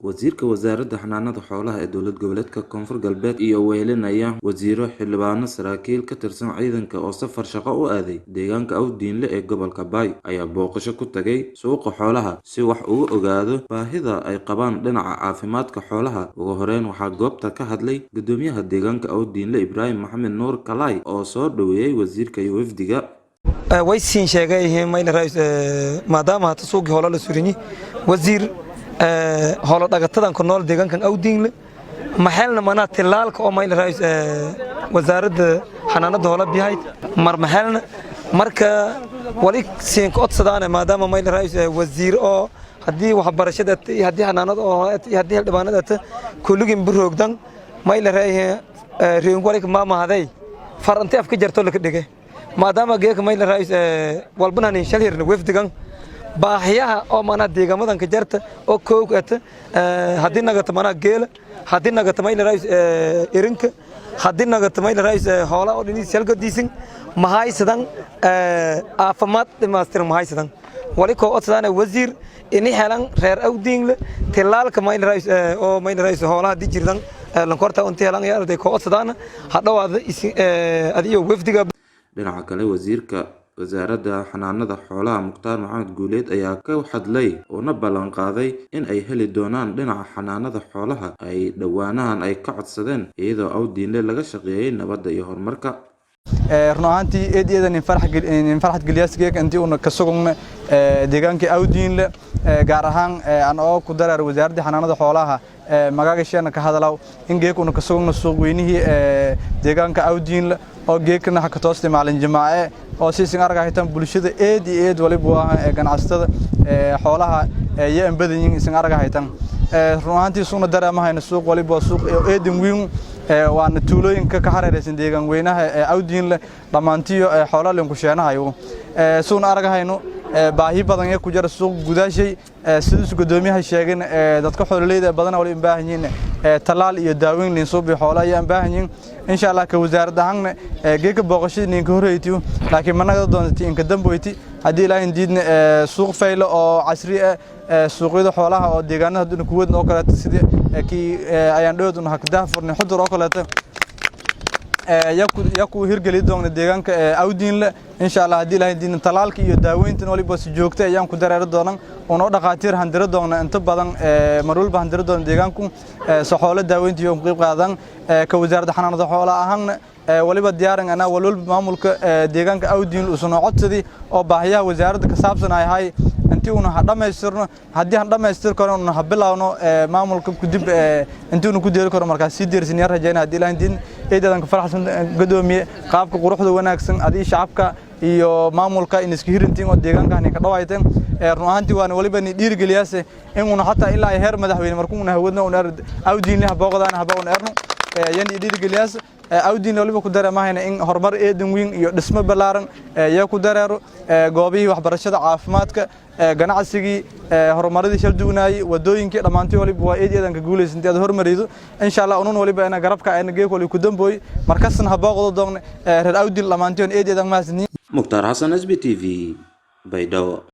wasiirka wasaaradda xanaanada xoolaha ee dowlad goboleedka Koonfur Galbeed iyo weelinaya wasiiro xildhibaano saraakiil ka tirsan ciidanka oo safar shaqo u aaday deegaanka Awdiinle ee gobolka Bay ayaa booqasho ku tagay suuqa xoolaha si wax ugu ogaado baahida ay qabaan dhinaca caafimaadka xoolaha. Ugu horeyn waxaa goobta ka hadlay gudoomiyaha deegaanka Awdiinle Ibraahim Maxamed Nuur Kalay oo soo dhaweeyay wasiirka iyo wafdiga. waysiin sheegay mayl raayis maadaama hata suuqii xoolaha la surinyi wasiir holo dhagatadan ku nool deegaankan Awdiinle maxalna mana tilaalka oo mayl raayis wasaaradda xanaanada xoolaha biyahayd maxalna marka wali siin codsadaan maadaama mayl raayis wasiir oo hadii wax barashada hadii xanaanada oo hadii xildhibaanada kulligin buroogdan mayl raayis reeyn wali ma mahaday farante afka jarto la dhigay maadaama geeka mayl raayis walbanaani shalirna wafdigan baahiyaha oo mana deegamadan ka jarta oo koogata hadii nagata mana geel hadii nagata mayl raayis irinka hadii nagata mayl raayis hoola oo dhini salga diisin mahaysadan aafamad dhimaastir mahaysadan wali ko odsadana wasiir ini helan reer Awdiinle tilaalka mayl raayis oo mayl raayis hoolaha dijirdan lan korta inta helan yaarday ko odsadana hadhawaad adiyo wafdiga. dhinaca kale wasiirka wasaaradda xanaanada xoolaha Mukhtaar Maxamed Guuleed ayaa ka hadlay oo na ballan qaaday in ay heli doonaan dhinaca xanaanada xoolaha ay dhawaanahan ay ka codsadeen iyadoo Awdiinle laga shaqeeyay nabadda iyo horumarka. run ahaantii eedadan in farxad galiyaasgeek intii uu ka sugna deegaanka Awdiinle gaar ahaan aan oo ku darar wasaaradda xanaanada xoolaha magaagasheena ka hadalaw in geek uu ka sugna suuq weynihii deegaanka Awdiinle oo geekna ka toostay maalin Jimaace oo si sin aragaytan bulshada eed waliba waa ganacsatada xoolaha iyo badan sin aragaytan run ahaantii suuna dareemahayna suuq waliba suuq eedin weyn waana tuulooyinka ka hareeraysan deegaan weynaha Awdiinle dhamaantiyo xoolaha leen ku sheenahayo suuna aragayno baahi badan ee ku jira suuq gudaashay sidoo gudoomiyaha sheegeen dadka xoolalayda badan oo in baahan yihiin talaal iyo daaweyn leen soo biixoolay ayaan baahan yihiin insha Allah ka wasaaradda hangna geeka booqashada in ka horeeyay laakiin managa doontii in ka dambeeyay hadii ilaahay diidna suuq faylo oo casri ah suuqyada xoolaha oo deegaanada ku wadno kala sidii ki ayaan dhooduna hakada furnay xudur oo kala yaku hirgeli doona deegaanka Awdiinle insha Allah hadii ilaahay diidna talaalka iyo daaweyntan waliba si joogto ayaan ku dareero doonaan oo dhaqaatiir handiro doona inta badan marwalba handiro doona deegaanku xoolo daaweynta iyo qayb qaadan ka wasaaradda xanaanada xoolaha ahaan waliba diyaaran ana walwalba maamulka deegaanka Awdiinle usoo codsadii oo baahiyaha wasaaradda ka saabsan ay hay intii uu dhameystirno hadii aan dhameystir karno habilawno maamulka ku dib intii uu ku deeri karo markaas si deersin yar rajayna hadii laan din eedadan ka farxsan gudoomiye qaabka quruxda wanaagsan adii shacabka iyo maamulka in iska hirintiin oo deegaanka ka dhawaayteen run ahaantii waan waliba ni dhiirigeliyaas in uu hatta ilaa heer madaxweyne markuu hawadna uu Awdiinle booqdaan haba uu erno yani dhiirigeliyaas Awdiinle waliba ku dareemahayna in horumar eedan weyn iyo dhismo balaaran ayaa ku dareero goobihii waxbarashada caafimaadka ganacsigii horumaradii shal duunaayay wadooyinkii dhamaantii waliba waa eedan ka guuleysantay horumarido insha Allah unun waliba ana garabka ayna geek wali ku dambooy markaasna habaqdo doon reer Awdiinle dhamaantii eedan maasni Mukhtaar Xasan SBTV Baydawa.